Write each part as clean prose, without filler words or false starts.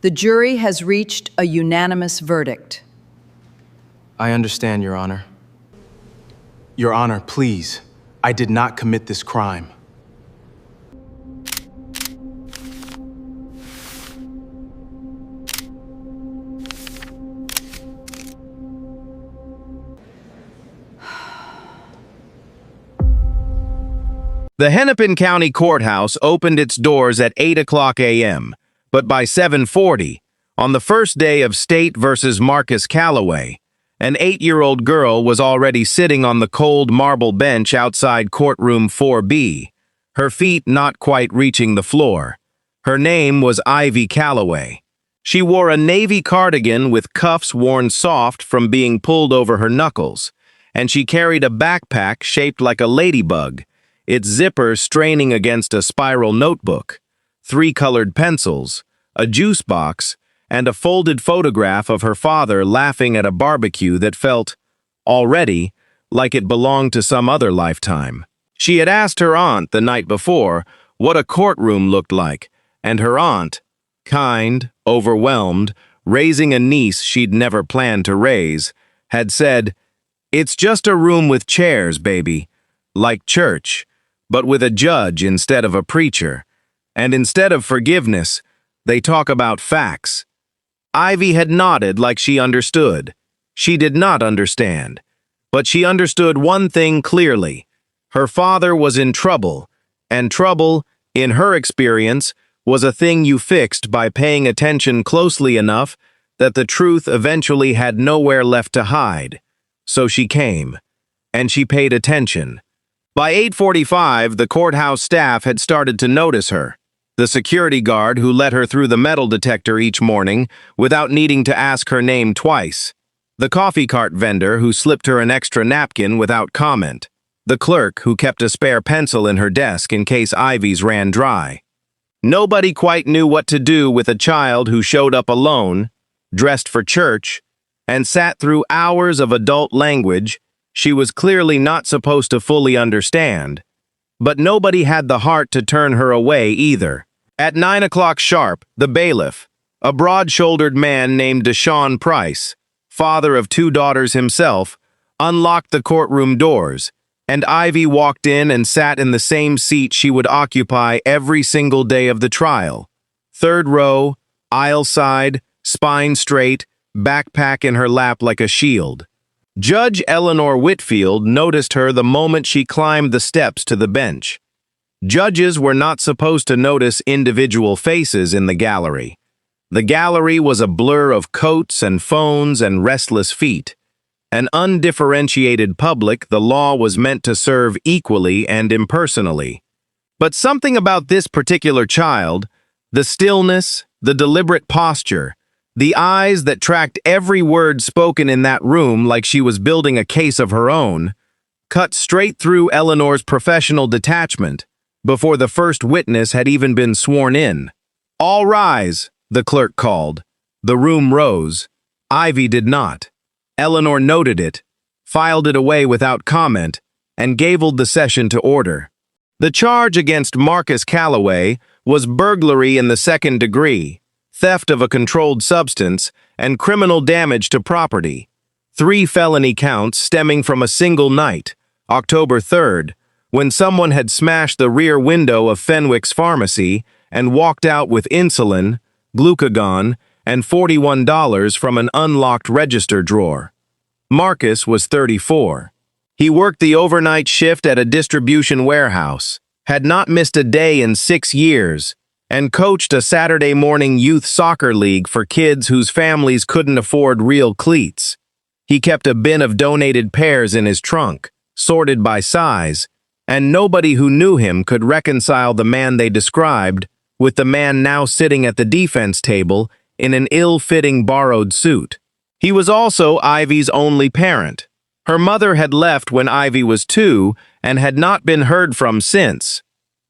The jury has reached a unanimous verdict. I understand, Your Honor. Your Honor, please, I did not commit this crime. The Hennepin County Courthouse opened its doors at 8 o'clock a.m., but by 7:40, on the first day of State versus Marcus Calloway, an 8-year-old girl was already sitting on the cold marble bench outside Courtroom 4B, her feet not quite reaching the floor. Her name was Ivy Calloway. She wore a navy cardigan with cuffs worn soft from being pulled over her knuckles, and she carried a backpack shaped like a ladybug, its zipper straining against a spiral notebook, 3 colored pencils, a juice box, and a folded photograph of her father laughing at a barbecue that felt, already, like it belonged to some other lifetime. She had asked her aunt the night before what a courtroom looked like, and her aunt, kind, overwhelmed, raising a niece she'd never planned to raise, had said, "It's just a room with chairs, baby, like church, but with a judge instead of a preacher. And instead of forgiveness, they talk about facts." Ivy had nodded like she understood. She did not understand, but she understood one thing clearly. Her father was in trouble, and trouble, in her experience, was a thing you fixed by paying attention closely enough that the truth eventually had nowhere left to hide. So she came, and she paid attention. By 8:45, the courthouse staff had started to notice her. The security guard who let her through the metal detector each morning without needing to ask her name twice. The coffee cart vendor who slipped her an extra napkin without comment. The clerk who kept a spare pencil in her desk in case Ivy's ran dry. Nobody quite knew what to do with a child who showed up alone, dressed for church, and sat through hours of adult language she was clearly not supposed to fully understand. But nobody had the heart to turn her away either. At 9 o'clock sharp, the bailiff, a broad-shouldered man named Deshaun Price, father of 2 daughters himself, unlocked the courtroom doors, and Ivy walked in and sat in the same seat she would occupy every single day of the trial. 3rd row, aisle side, spine straight, backpack in her lap like a shield. Judge Eleanor Whitfield noticed her the moment she climbed the steps to the bench. Judges were not supposed to notice individual faces in the gallery. The gallery was a blur of coats and phones and restless feet. An undifferentiated public the law was meant to serve equally and impersonally. But something about this particular child, the stillness, the deliberate posture, the eyes that tracked every word spoken in that room like she was building a case of her own, cut straight through Eleanor's professional detachment before the first witness had even been sworn in. "All rise," the clerk called. The room rose. Ivy did not. Eleanor noted it, filed it away without comment, and gaveled the session to order. The charge against Marcus Calloway was burglary in the 2nd degree, theft of a controlled substance, and criminal damage to property. 3 felony counts stemming from a single night, October 3rd, when someone had smashed the rear window of Fenwick's pharmacy and walked out with insulin, glucagon, and $41 from an unlocked register drawer. Marcus was 34. He worked the overnight shift at a distribution warehouse, had not missed a day in 6 years, and coached a Saturday morning youth soccer league for kids whose families couldn't afford real cleats. He kept a bin of donated pairs in his trunk, sorted by size, and nobody who knew him could reconcile the man they described with the man now sitting at the defense table in an ill-fitting borrowed suit. He was also Ivy's only parent. Her mother had left when Ivy was 2 and had not been heard from since.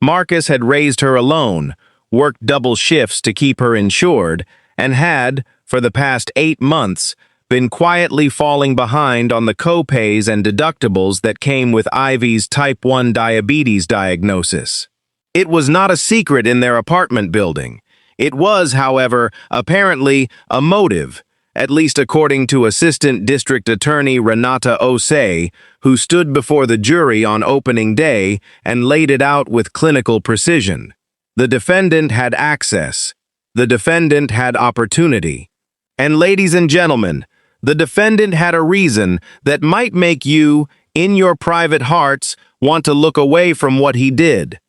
Marcus had raised her alone, worked double shifts to keep her insured, and had, for the past 8 months, been quietly falling behind on the co-pays and deductibles that came with Ivy's type 1 diabetes diagnosis. It was not a secret in their apartment building. It was, however, apparently a motive, at least according to Assistant District Attorney Renata Osei, who stood before the jury on opening day and laid it out with clinical precision. The defendant had access. The defendant had opportunity. And ladies and gentlemen, the defendant had a reason that might make you, in your private hearts, want to look away from what he did.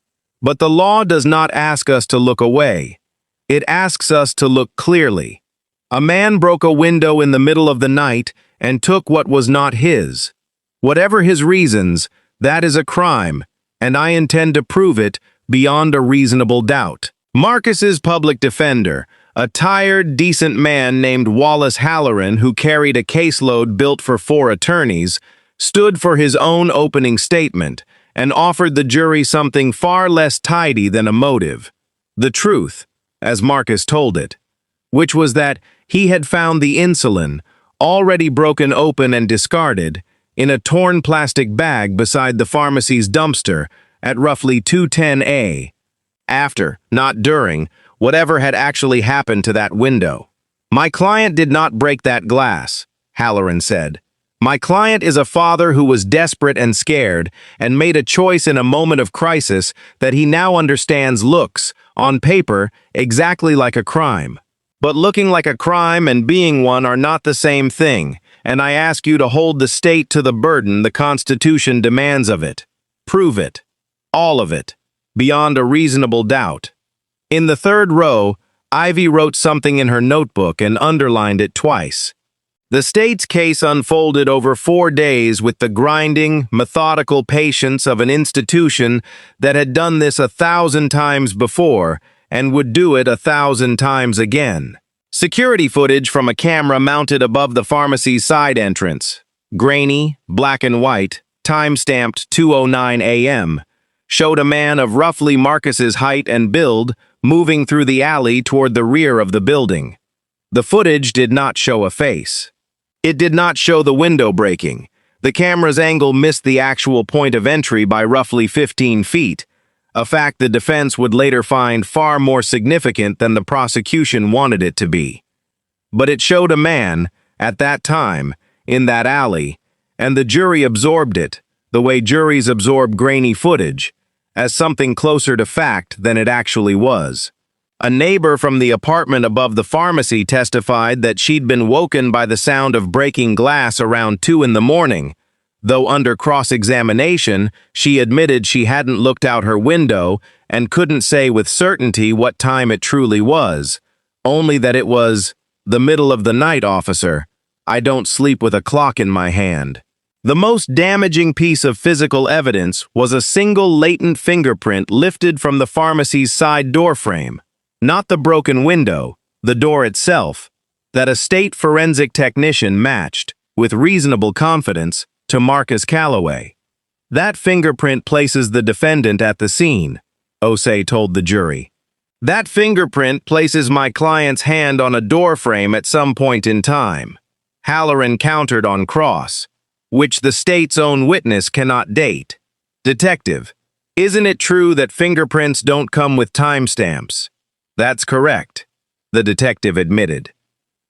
But the law does not ask us to look away. It asks us to look clearly. A man broke a window in the middle of the night and took what was not his. Whatever his reasons, that is a crime, and I intend to prove it beyond a reasonable doubt. Marcus's public defender, a tired, decent man named Wallace Halloran, who carried a caseload built for 4 attorneys, stood for his own opening statement and offered the jury something far less tidy than a motive. The truth, as Marcus told it, which was that he had found the insulin, already broken open and discarded, in a torn plastic bag beside the pharmacy's dumpster at roughly 2:10 after, not during, whatever had actually happened to that window. My client did not break that glass, Halloran said. My client is a father who was desperate and scared and made a choice in a moment of crisis that he now understands looks, on paper, exactly like a crime. But looking like a crime and being one are not the same thing, and I ask you to hold the state to the burden the Constitution demands of it. Prove it. All of it. Beyond a reasonable doubt. In the 3rd row, Ivy wrote something in her notebook and underlined it twice. The state's case unfolded over 4 days with the grinding, methodical patience of an institution that had done this 1,000 times before and would do it 1,000 times again. Security footage from a camera mounted above the pharmacy's side entrance, grainy, black and white, time-stamped 2:09 a.m., showed a man of roughly Marcus's height and build moving through the alley toward the rear of the building. The footage did not show a face. It did not show the window breaking. The camera's angle missed the actual point of entry by roughly 15 feet, a fact the defense would later find far more significant than the prosecution wanted it to be. But it showed a man, at that time, in that alley, and the jury absorbed it, the way juries absorb grainy footage, as something closer to fact than it actually was. A neighbor from the apartment above the pharmacy testified that she'd been woken by the sound of breaking glass around 2 in the morning, though under cross-examination, she admitted she hadn't looked out her window and couldn't say with certainty what time it truly was, only that it was the middle of the night, officer. I don't sleep with a clock in my hand. The most damaging piece of physical evidence was a single latent fingerprint lifted from the pharmacy's side door frame, not the broken window, the door itself, that a state forensic technician matched, with reasonable confidence, to Marcus Calloway. That fingerprint places the defendant at the scene, Osei told the jury. That fingerprint places my client's hand on a door frame at some point in time, Halloran countered on cross, which the state's own witness cannot date. Detective, isn't it true that fingerprints don't come with timestamps? That's correct, the detective admitted.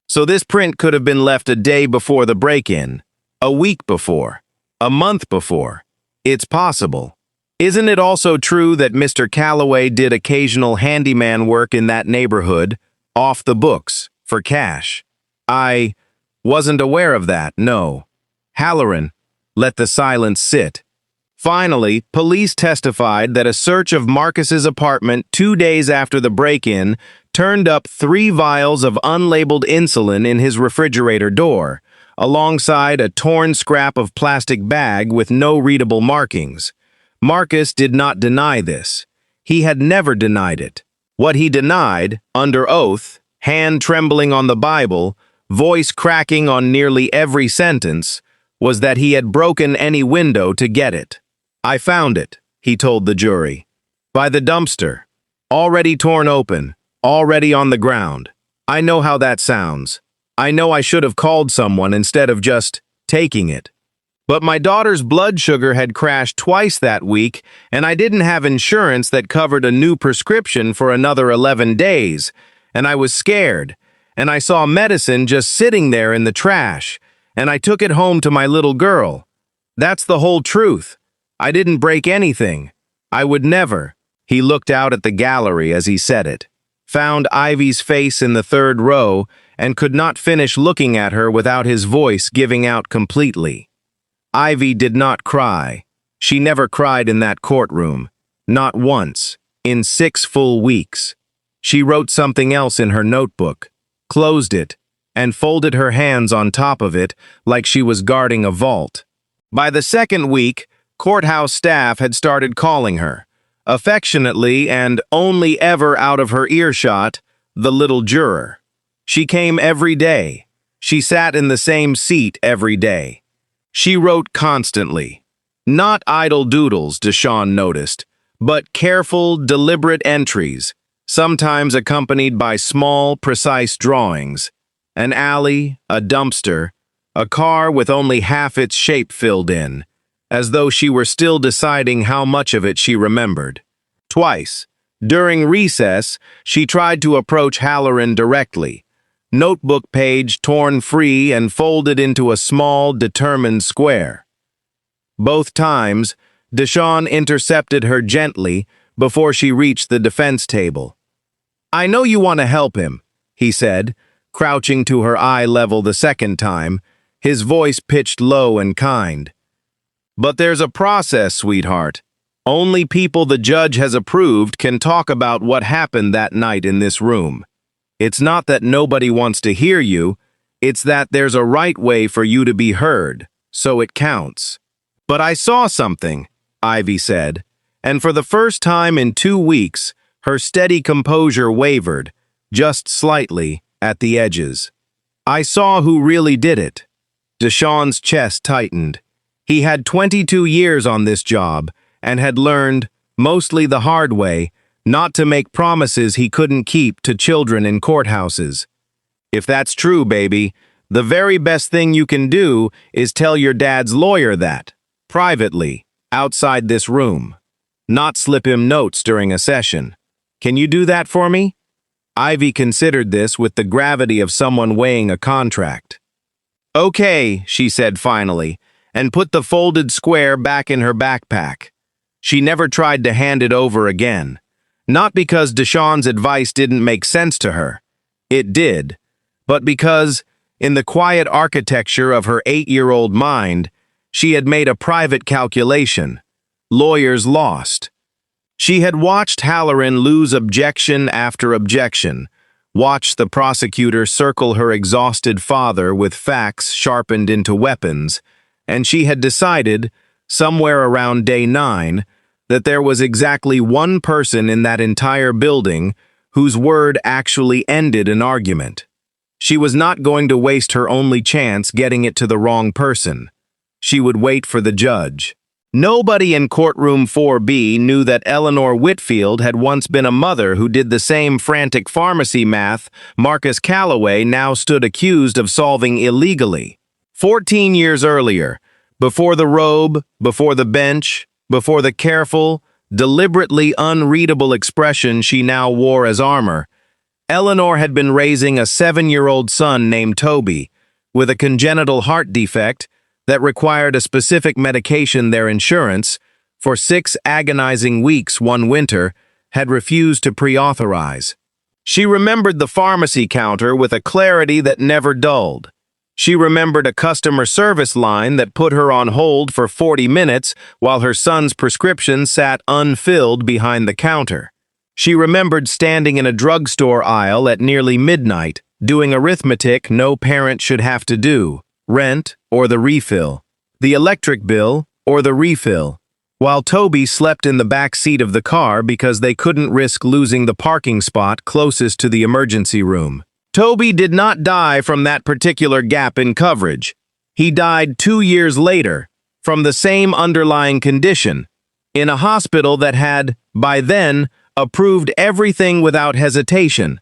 So this print could have been left a day before the break-in, a week before, a month before. It's possible. Isn't it also true that Mr. Calloway did occasional handyman work in that neighborhood, off the books, for cash? I wasn't aware of that, no. Halloran let the silence sit. Finally, police testified that a search of Marcus's apartment 2 days after the break-in turned up 3 vials of unlabeled insulin in his refrigerator door, alongside a torn scrap of plastic bag with no readable markings. Marcus did not deny this. He had never denied it. What he denied, under oath, hand trembling on the Bible, voice cracking on nearly every sentence, was that he had broken any window to get it. I found it, he told the jury. By the dumpster. Already torn open. Already on the ground. I know how that sounds. I know I should have called someone instead of just taking it. But my daughter's blood sugar had crashed twice that week, and I didn't have insurance that covered a new prescription for another 11 days, and I was scared, and I saw medicine just sitting there in the trash, and I took it home to my little girl. That's the whole truth. I didn't break anything. I would never. He looked out at the gallery as he said it, found Ivy's face in the third row, and could not finish looking at her without his voice giving out completely. Ivy did not cry. She never cried in that courtroom. Not once. In 6 full weeks. She wrote something else in her notebook, closed it, and folded her hands on top of it like she was guarding a vault. By the second week, courthouse staff had started calling her, affectionately and only ever out of her earshot, the little juror. She came every day. She sat in the same seat every day. She wrote constantly. Not idle doodles, Deshawn noticed, but careful, deliberate entries, sometimes accompanied by small, precise drawings. An alley, a dumpster, a car with only half its shape filled in, as though she were still deciding how much of it she remembered. Twice, during recess, she tried to approach Halloran directly, notebook page torn free and folded into a small, determined square. Both times, Deshawn intercepted her gently before she reached the defense table. "I know you want to help him," he said, crouching to her eye level the second time, his voice pitched low and kind. "But there's a process, sweetheart. Only people the judge has approved can talk about what happened that night in this room. It's not that nobody wants to hear you, it's that there's a right way for you to be heard, so it counts." "But I saw something," Ivy said, and for the first time in 2 weeks, her steady composure wavered, just slightly, at the edges. "I saw who really did it." Deshawn's chest tightened. He had 22 years on this job and had learned, mostly the hard way, not to make promises he couldn't keep to children in courthouses. "If that's true, baby, the very best thing you can do is tell your dad's lawyer that, privately, outside this room. Not slip him notes during a session. Can you do that for me?" Ivy considered this with the gravity of someone weighing a contract. "Okay," she said finally, and put the folded square back in her backpack. She never tried to hand it over again. Not because Deshawn's advice didn't make sense to her. It did. But because, in the quiet architecture of her 8-year-old mind, she had made a private calculation. Lawyers lost. She had watched Halloran lose objection after objection, watched the prosecutor circle her exhausted father with facts sharpened into weapons, and she had decided, somewhere around day 9, that there was exactly one person in that entire building whose word actually ended an argument. She was not going to waste her only chance getting it to the wrong person. She would wait for the judge. Nobody in courtroom 4B knew that Eleanor Whitfield had once been a mother who did the same frantic pharmacy math Marcus Calloway now stood accused of solving illegally. 14 years earlier, before the robe, before the bench, before the careful, deliberately unreadable expression she now wore as armor, Eleanor had been raising a 7-year-old son named Toby, with a congenital heart defect that required a specific medication their insurance, for 6 agonizing weeks one winter, had refused to pre-authorize. She remembered the pharmacy counter with a clarity that never dulled. She remembered a customer service line that put her on hold for 40 minutes while her son's prescription sat unfilled behind the counter. She remembered standing in a drugstore aisle at nearly midnight, doing arithmetic no parent should have to do, rent or the refill, the electric bill or the refill, while Toby slept in the back seat of the car because they couldn't risk losing the parking spot closest to the emergency room. Toby did not die from that particular gap in coverage. He died 2 years later, from the same underlying condition, in a hospital that had, by then, approved everything without hesitation.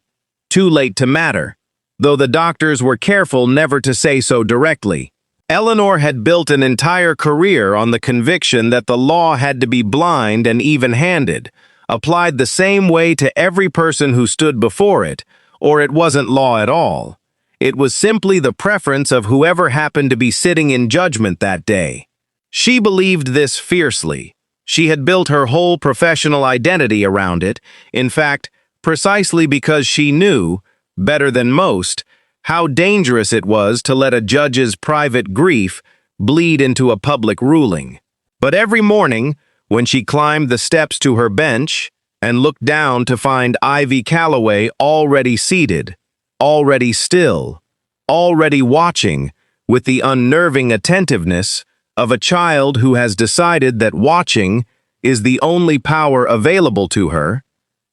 Too late to matter, though the doctors were careful never to say so directly. Eleanor had built an entire career on the conviction that the law had to be blind and even-handed, applied the same way to every person who stood before it, or it wasn't law at all. It was simply the preference of whoever happened to be sitting in judgment that day. She believed this fiercely. She had built her whole professional identity around it, in fact, precisely because she knew, better than most, how dangerous it was to let a judge's private grief bleed into a public ruling. But every morning, when she climbed the steps to her bench and looked down to find Ivy Calloway already seated, already still, already watching, with the unnerving attentiveness of a child who has decided that watching is the only power available to her,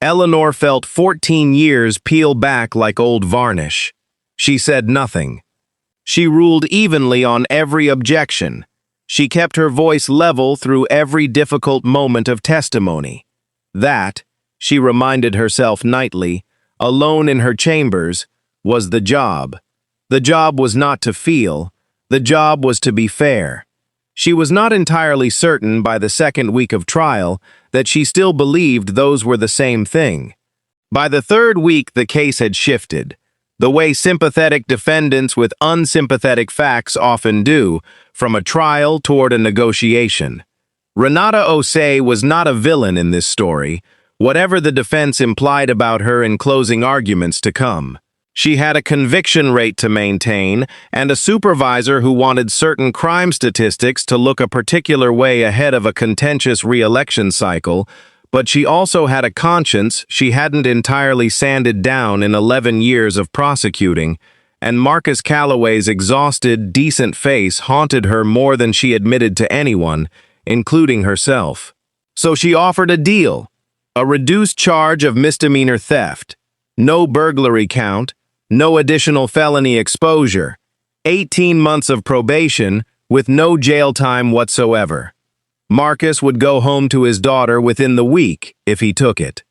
Eleanor felt 14 years peel back like old varnish. She said nothing. She ruled evenly on every objection. She kept her voice level through every difficult moment of testimony. That, she reminded herself nightly, alone in her chambers, was the job. The job was not to feel. The job was to be fair. She was not entirely certain by the second week of trial that she still believed those were the same thing. By the third week, the case had shifted, the way sympathetic defendants with unsympathetic facts often do, from a trial toward a negotiation. Renata Osei was not a villain in this story, whatever the defense implied about her in closing arguments to come. She had a conviction rate to maintain and a supervisor who wanted certain crime statistics to look a particular way ahead of a contentious re-election cycle, but she also had a conscience she hadn't entirely sanded down in 11 years of prosecuting, and Marcus Calloway's exhausted, decent face haunted her more than she admitted to anyone, including herself. So she offered a deal, a reduced charge of misdemeanor theft, no burglary count, no additional felony exposure, 18 months of probation with no jail time whatsoever. Marcus would go home to his daughter within the week if he took it.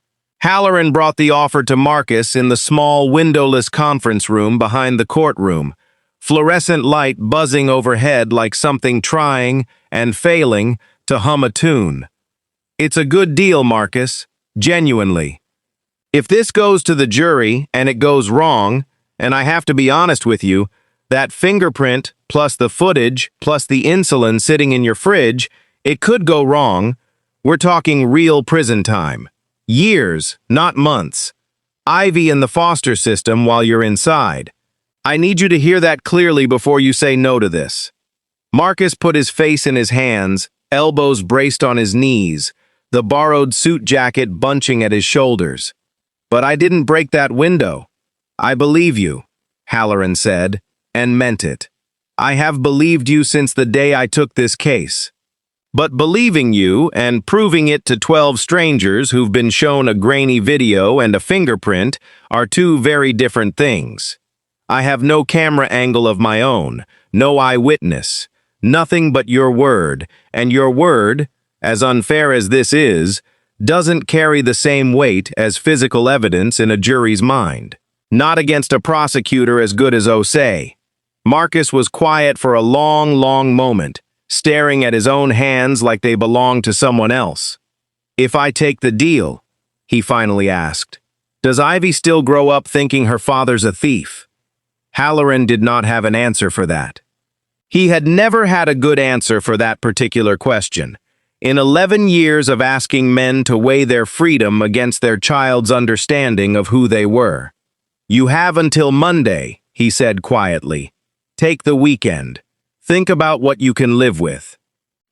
Halloran brought the offer to Marcus in the small windowless conference room behind the courtroom, fluorescent light buzzing overhead like something trying and failing to hum a tune. "It's a good deal, Marcus, genuinely. If this goes to the jury and it goes wrong, and I have to be honest with you, that fingerprint plus the footage plus the insulin sitting in your fridge, it could go wrong. We're talking real prison time. Years, not months. Ivy in the foster system while you're inside. I need you to hear that clearly before you say no to this." Marcus put his face in his hands, elbows braced on his knees, the borrowed suit jacket bunching at his shoulders. "But I didn't break that window." "I believe you," Halloran said, and meant it. "I have believed you since the day I took this case. But believing you and proving it to 12 strangers who've been shown a grainy video and a fingerprint are two very different things. I have no camera angle of my own, no eyewitness, nothing but your word, and your word, as unfair as this is, doesn't carry the same weight as physical evidence in a jury's mind. Not against a prosecutor as good as Osei." Marcus was quiet for a long, long moment, staring at his own hands like they belonged to someone else. "If I take the deal," he finally asked, "does Ivy still grow up thinking her father's a thief?" Halloran did not have an answer for that. He had never had a good answer for that particular question. In 11 years of asking men to weigh their freedom against their child's understanding of who they were. "You have until Monday," he said quietly. "Take the weekend. Think about what you can live with."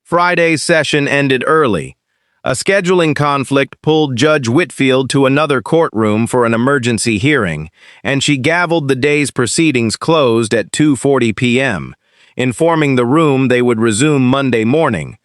Friday's session ended early. A scheduling conflict pulled Judge Whitfield to another courtroom for an emergency hearing, and she gavelled the day's proceedings closed at 2:40 p.m., informing the room they would resume Monday morning.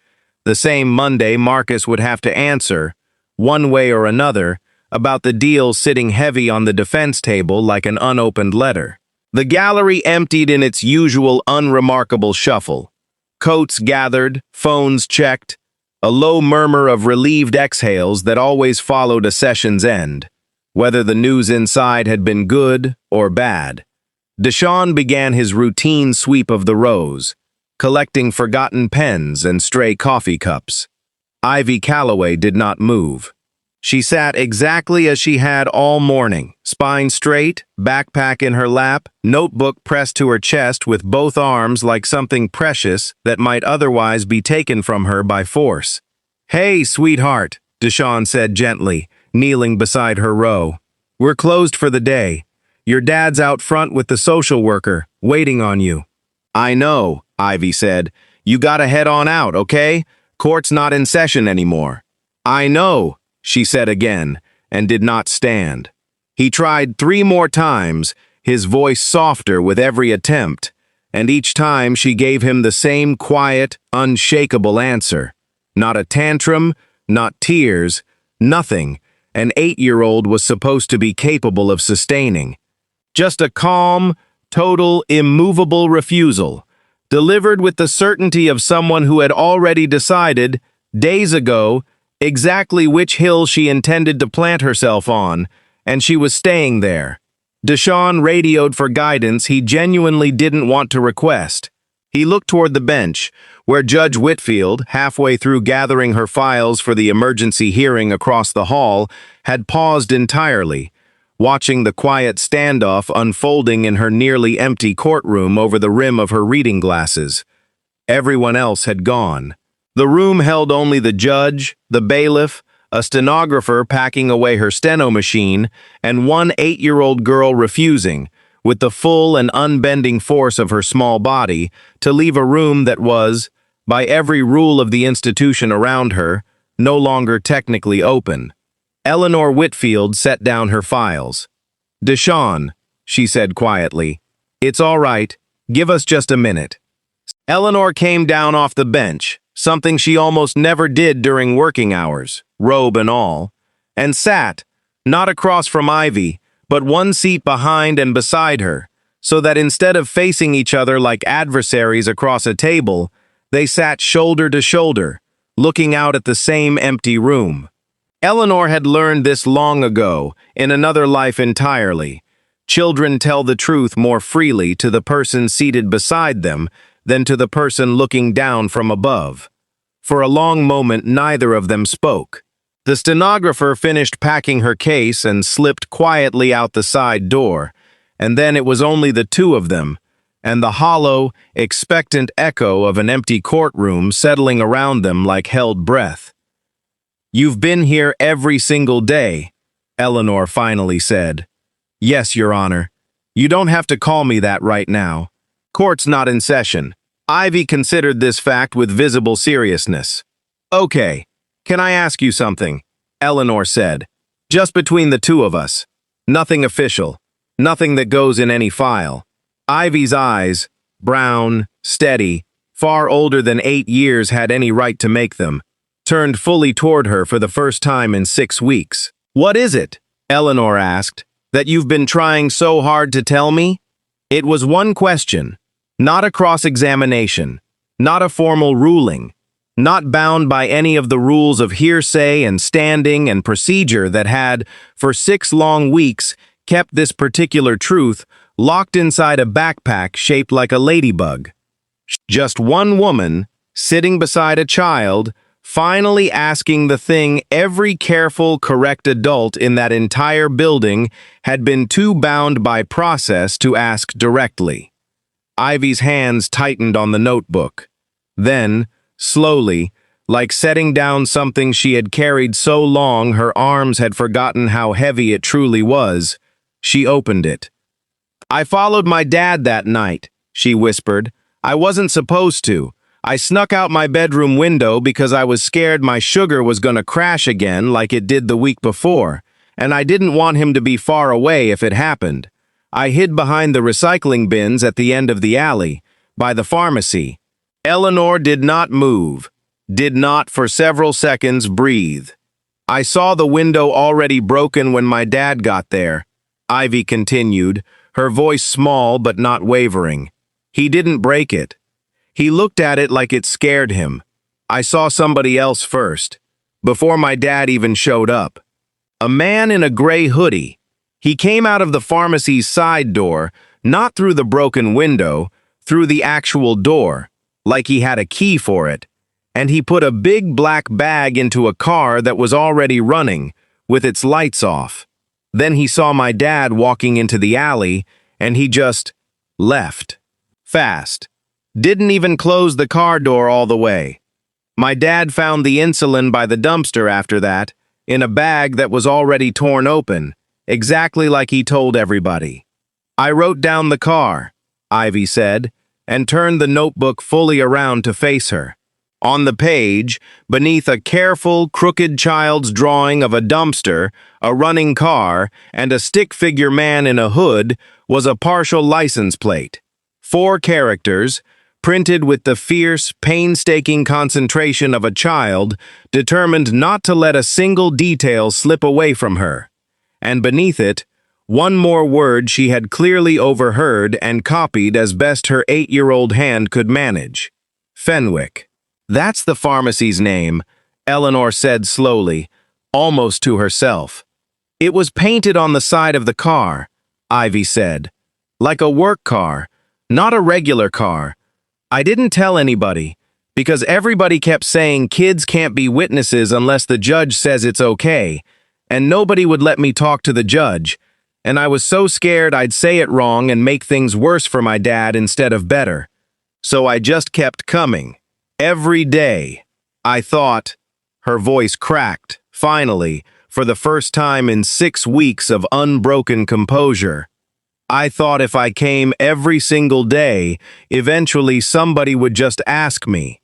The same Monday Marcus would have to answer, one way or another, about the deal sitting heavy on the defense table like an unopened letter. The gallery emptied in its usual unremarkable shuffle. Coats gathered, phones checked, a low murmur of relieved exhales that always followed a session's end, whether the news inside had been good or bad. Deshawn began his routine sweep of the rows, collecting forgotten pens and stray coffee cups. Ivy Calloway did not move. She sat exactly as she had all morning, spine straight, backpack in her lap, notebook pressed to her chest with both arms like something precious that might otherwise be taken from her by force. "Hey, sweetheart," Deshawn said gently, kneeling beside her row. "We're closed for the day. Your dad's out front with the social worker, waiting on you." "I know," Ivy said. "You gotta head on out, okay? Court's not in session anymore." "I know," she said again, and did not stand. He tried 3 more times, his voice softer with every attempt, and each time she gave him the same quiet, unshakable answer. Not a tantrum, not tears, nothing an 8-year-old was supposed to be capable of sustaining. Just a calm, total, immovable refusal, delivered with the certainty of someone who had already decided, days ago, exactly which hill she intended to plant herself on, and she was staying there. Deshawn radioed for guidance he genuinely didn't want to request. He looked toward the bench, where Judge Whitfield, halfway through gathering her files for the emergency hearing across the hall, had paused entirely, watching the quiet standoff unfolding in her nearly empty courtroom over the rim of her reading glasses. Everyone else had gone. The room held only the judge, the bailiff, a stenographer packing away her steno machine, and one 8-year-old girl refusing, with the full and unbending force of her small body, to leave a room that was, by every rule of the institution around her, no longer technically open. Eleanor Whitfield set down her files. "Deshawn," she said quietly, "it's all right. Give us just a minute." Eleanor came down off the bench, something she almost never did during working hours, robe and all, and sat, not across from Ivy, but one seat behind and beside her, so that instead of facing each other like adversaries across a table, they sat shoulder to shoulder, looking out at the same empty room. Eleanor had learned this long ago, in another life entirely. Children tell the truth more freely to the person seated beside them than to the person looking down from above. For a long moment, neither of them spoke. The stenographer finished packing her case and slipped quietly out the side door, and then it was only the two of them, and the hollow, expectant echo of an empty courtroom settling around them like held breath. "You've been here every single day," Eleanor finally said. "Yes, Your Honor. You don't have to call me that right now. Court's not in session." Ivy considered this fact with visible seriousness. "Okay. Can I ask you something?" Eleanor said. "Just between the two of us. Nothing official. Nothing that goes in any file." Ivy's eyes, brown, steady, far older than 8 years had any right to make them, turned fully toward her for the first time in 6 weeks. "What is it?" Eleanor asked, "that you've been trying so hard to tell me?" It was one question, not a cross-examination, not a formal ruling, not bound by any of the rules of hearsay and standing and procedure that had, for 6 long weeks, kept this particular truth locked inside a backpack shaped like a ladybug. Just one woman, sitting beside a child, finally asking the thing every careful, correct adult in that entire building had been too bound by process to ask directly. Ivy's hands tightened on the notebook. Then, slowly, like setting down something she had carried so long her arms had forgotten how heavy it truly was, she opened it. "I followed my dad that night," she whispered. "I wasn't supposed to. I snuck out my bedroom window because I was scared my sugar was gonna crash again like it did the week before, and I didn't want him to be far away if it happened. I hid behind the recycling bins at the end of the alley, by the pharmacy." Eleanor did not move, did not for several seconds breathe. "I saw the window already broken when my dad got there," Ivy continued, her voice small but not wavering. "He didn't break it. He looked at it like it scared him. I saw somebody else first, before my dad even showed up. A man in a gray hoodie. He came out of the pharmacy's side door, not through the broken window, through the actual door. like he had a key for it, and he put a big black bag into a car that was already running, with its lights off. Then he saw my dad walking into the alley, and he just left. Fast. Didn't even close the car door all the way. My dad found the insulin by the dumpster after that, in a bag that was already torn open, exactly like he told everybody. I wrote down the car, Ivy said, and turned the notebook fully around to face her. On the page, beneath a careful, crooked child's drawing of a dumpster, a running car, and a stick-figure man in a hood, was a partial license plate. 4 characters, printed with the fierce, painstaking concentration of a child, determined not to let a single detail slip away from her. And beneath it, one more word she had clearly overheard and copied as best her 8-year-old hand could manage. Fenwick. That's the pharmacy's name, Eleanor said slowly, almost to herself. It was painted on the side of the car, Ivy said. Like a work car, not a regular car. I didn't tell anybody, because everybody kept saying kids can't be witnesses unless the judge says it's okay, and nobody would let me talk to the judge, and I was so scared I'd say it wrong and make things worse for my dad instead of better. So I just kept coming. Every day. I thought, her voice cracked, finally, for the first time in 6 weeks of unbroken composure. I thought if I came every single day, eventually somebody would just ask me.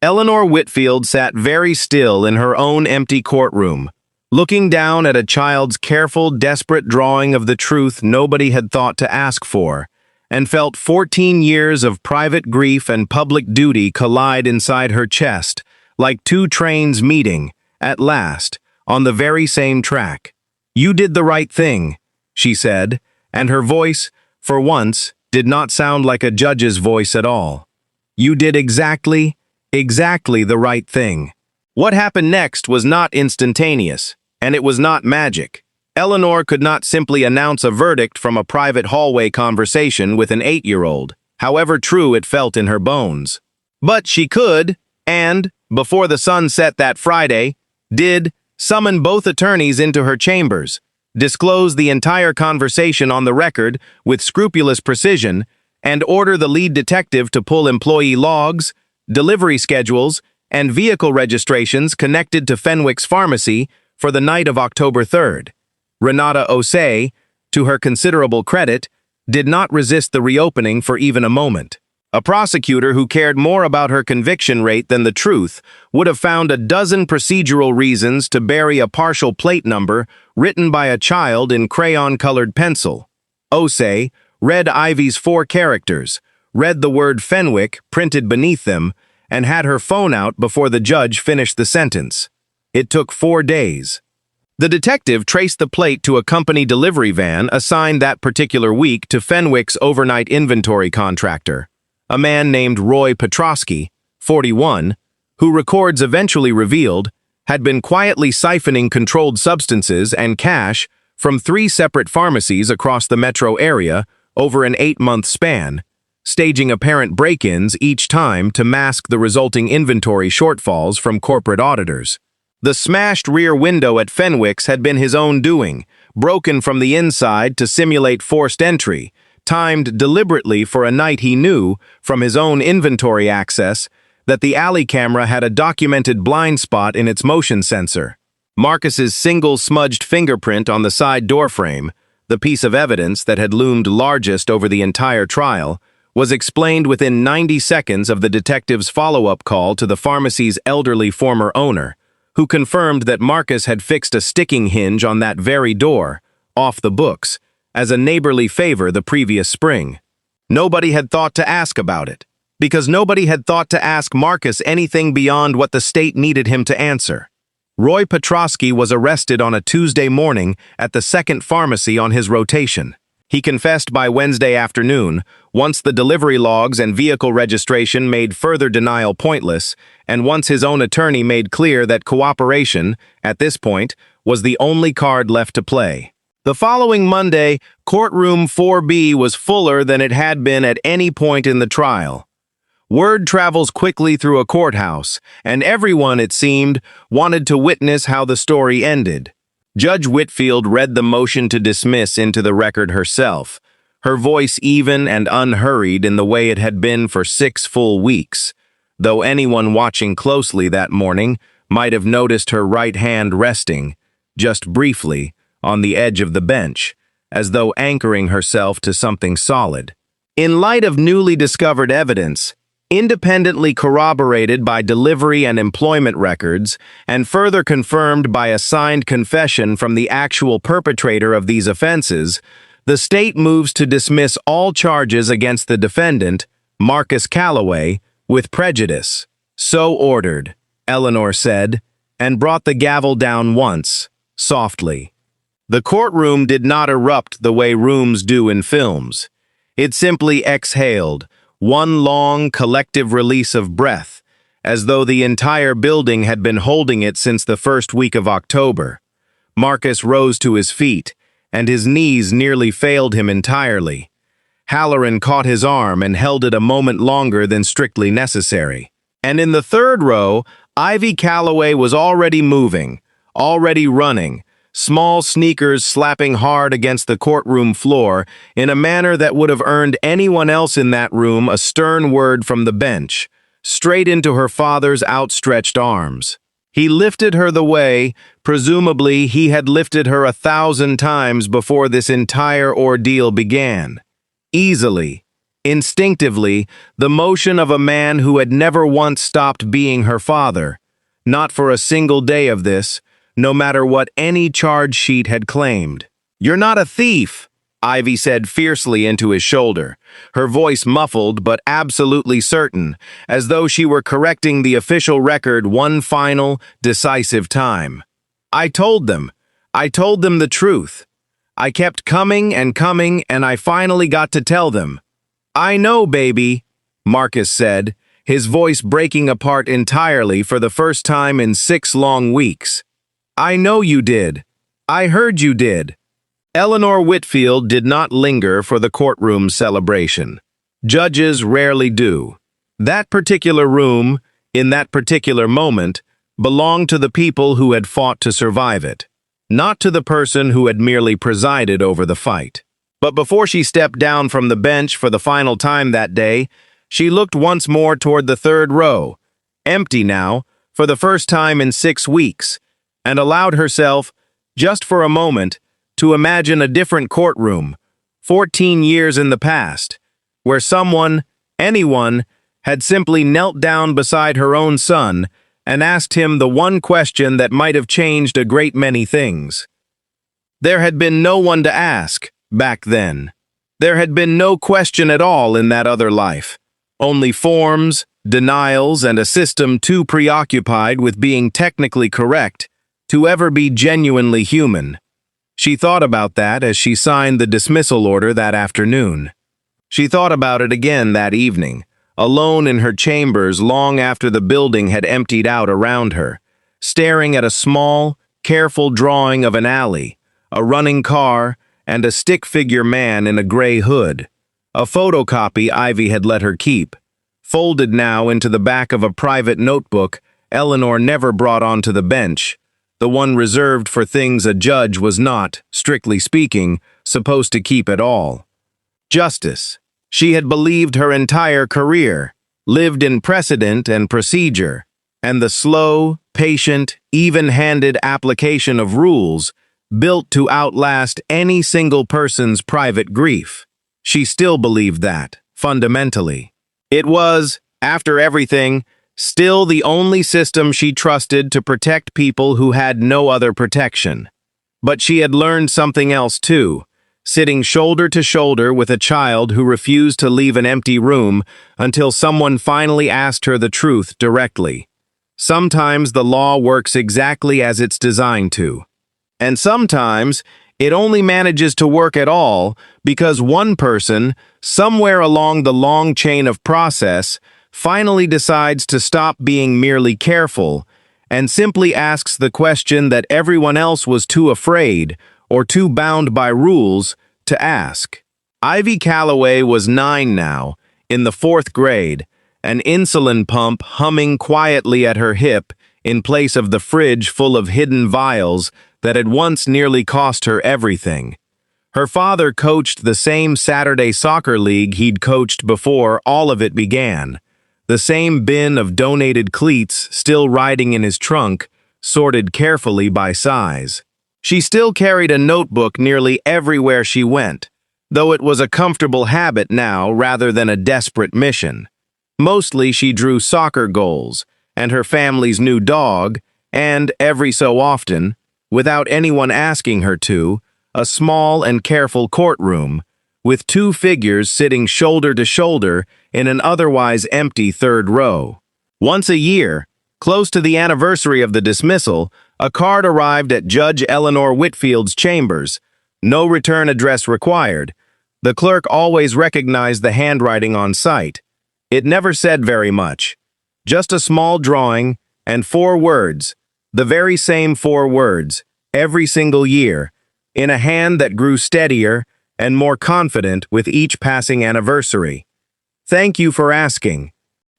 Eleanor Whitfield sat very still in her own empty courtroom, looking down at a child's careful, desperate drawing of the truth nobody had thought to ask for, and felt 14 years of private grief and public duty collide inside her chest, like 2 trains meeting, at last, on the very same track. "You did the right thing," she said, and her voice, for once, did not sound like a judge's voice at all. "You did exactly the right thing." What happened next was not instantaneous, and it was not magic. Eleanor could not simply announce a verdict from a private hallway conversation with an 8-year-old, however true it felt in her bones. But she could, and, before the sun set that Friday, did summon both attorneys into her chambers, disclose the entire conversation on the record with scrupulous precision, and order the lead detective to pull employee logs, delivery schedules, and vehicle registrations connected to Fenwick's pharmacy for the night of October 3rd. Renata Osei, to her considerable credit, did not resist the reopening for even a moment. A prosecutor who cared more about her conviction rate than the truth would have found a dozen procedural reasons to bury a partial plate number written by a child in crayon-colored pencil. Osei read Ivy's 4 characters, read the word Fenwick printed beneath them, and had her phone out before the judge finished the sentence. It took 4 days. The detective traced the plate to a company delivery van assigned that particular week to Fenwick's overnight inventory contractor, a man named Roy Petrosky, 41, who records eventually revealed had been quietly siphoning controlled substances and cash from 3 separate pharmacies across the metro area over an 8-month span, staging apparent break-ins each time to mask the resulting inventory shortfalls from corporate auditors. The smashed rear window at Fenwick's had been his own doing, broken from the inside to simulate forced entry, timed deliberately for a night he knew, from his own inventory access, that the alley camera had a documented blind spot in its motion sensor. Marcus's single smudged fingerprint on the side doorframe, the piece of evidence that had loomed largest over the entire trial, was explained within 90 seconds of the detective's follow-up call to the pharmacy's elderly former owner, who confirmed that Marcus had fixed a sticking hinge on that very door, off the books, as a neighborly favor the previous spring. Nobody had thought to ask about it, because nobody had thought to ask Marcus anything beyond what the state needed him to answer. Roy Petrosky was arrested on a Tuesday morning at the second pharmacy on his rotation. He confessed by Wednesday afternoon, once the delivery logs and vehicle registration made further denial pointless, and once his own attorney made clear that cooperation, at this point, was the only card left to play. The following Monday, Courtroom 4B was fuller than it had been at any point in the trial. Word travels quickly through a courthouse, and everyone, it seemed, wanted to witness how the story ended. Judge Whitfield read the motion to dismiss into the record herself, her voice even and unhurried in the way it had been for 6 full weeks, though anyone watching closely that morning might have noticed her right hand resting, just briefly, on the edge of the bench, as though anchoring herself to something solid. In light of newly discovered evidence, independently corroborated by delivery and employment records, and further confirmed by a signed confession from the actual perpetrator of these offenses, the state moves to dismiss all charges against the defendant, Marcus Calloway, with prejudice. "So ordered," Eleanor said, and brought the gavel down once, softly. The courtroom did not erupt the way rooms do in films. It simply exhaled, one long, collective release of breath, as though the entire building had been holding it since the first week of October. Marcus rose to his feet, and his knees nearly failed him entirely. Halloran caught his arm and held it a moment longer than strictly necessary. And in the third row, Ivy Calloway was already moving, already running, small sneakers slapping hard against the courtroom floor in a manner that would have earned anyone else in that room a stern word from the bench, straight into her father's outstretched arms. He lifted her the way, presumably he had lifted her 1,000 times before this entire ordeal began. Easily, instinctively, the motion of a man who had never once stopped being her father, not for a single day of this, no matter what any charge sheet had claimed. "You're not a thief," Ivy said fiercely into his shoulder, her voice muffled but absolutely certain, as though she were correcting the official record one final, decisive time. I told them the truth. I kept coming, and I finally got to tell them." "I know, baby," Marcus said, his voice breaking apart entirely for the first time in 6 long weeks. "I know you did. I heard you did." Eleanor Whitfield did not linger for the courtroom celebration. Judges rarely do. That particular room, in that particular moment, belonged to the people who had fought to survive it, not to the person who had merely presided over the fight. But before she stepped down from the bench for the final time that day, she looked once more toward the third row, empty now, for the first time in 6 weeks, and allowed herself, just for a moment, to imagine a different courtroom, 14 years in the past, where someone, anyone, had simply knelt down beside her own son and asked him the one question that might have changed a great many things. There had been no one to ask, back then. There had been no question at all in that other life, only forms, denials, and a system too preoccupied with being technically correct to ever be genuinely human. She thought about that as she signed the dismissal order that afternoon. She thought about it again that evening, alone in her chambers long after the building had emptied out around her, staring at a small, careful drawing of an alley, a running car, and a stick-figure man in a gray hood, a photocopy Ivy had let her keep, folded now into the back of a private notebook Eleanor never brought onto the bench, the one reserved for things a judge was not, strictly speaking, supposed to keep at all. Justice. She had believed her entire career, lived in precedent and procedure, and the slow, patient, even-handed application of rules built to outlast any single person's private grief. She still believed that, fundamentally. It was, after everything, still the only system she trusted to protect people who had no other protection. But she had learned something else too, sitting shoulder to shoulder with a child who refused to leave an empty room until someone finally asked her the truth directly. Sometimes the law works exactly as it's designed to. And sometimes it only manages to work at all because one person, somewhere along the long chain of process, finally decides to stop being merely careful and simply asks the question that everyone else was too afraid or too bound by rules to ask. Ivy Calloway was 9 now, in the 4th grade, an insulin pump humming quietly at her hip in place of the fridge full of hidden vials that had once nearly cost her everything. Her father coached the same Saturday soccer league he'd coached before all of it began. The same bin of donated cleats still riding in his trunk, sorted carefully by size. She still carried a notebook nearly everywhere she went, though it was a comfortable habit now rather than a desperate mission. Mostly she drew soccer goals, and her family's new dog, and every so often, without anyone asking her to, a small and careful courtroom, with two figures sitting shoulder to shoulder in an otherwise empty third row. Once a year, close to the anniversary of the dismissal, a card arrived at Judge Eleanor Whitfield's chambers. No return address required. The clerk always recognized the handwriting on sight. It never said very much. Just a small drawing and 4 words, the very same 4 words, every single year, in a hand that grew steadier and more confident with each passing anniversary. Thank you for asking.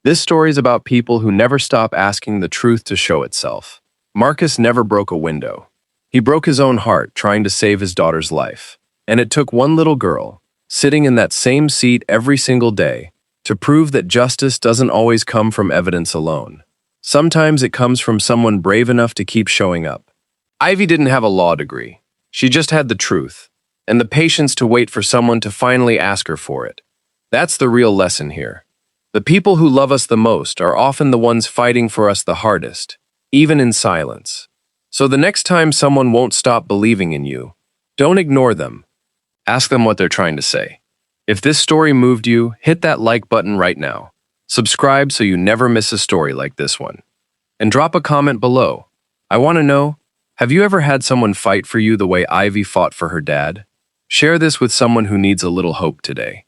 This story is about people who never stop asking the truth to show itself. Marcus never broke a window. He broke his own heart trying to save his daughter's life. And it took one little girl, sitting in that same seat every single day, to prove that justice doesn't always come from evidence alone. Sometimes it comes from someone brave enough to keep showing up. Ivy didn't have a law degree. She just had the truth, and the patience to wait for someone to finally ask her for it. That's the real lesson here. The people who love us the most are often the ones fighting for us the hardest, even in silence. So the next time someone won't stop believing in you, don't ignore them. Ask them what they're trying to say. If this story moved you, hit that like button right now. Subscribe so you never miss a story like this one. And drop a comment below. I want to know, have you ever had someone fight for you the way Ivy fought for her dad? Share this with someone who needs a little hope today.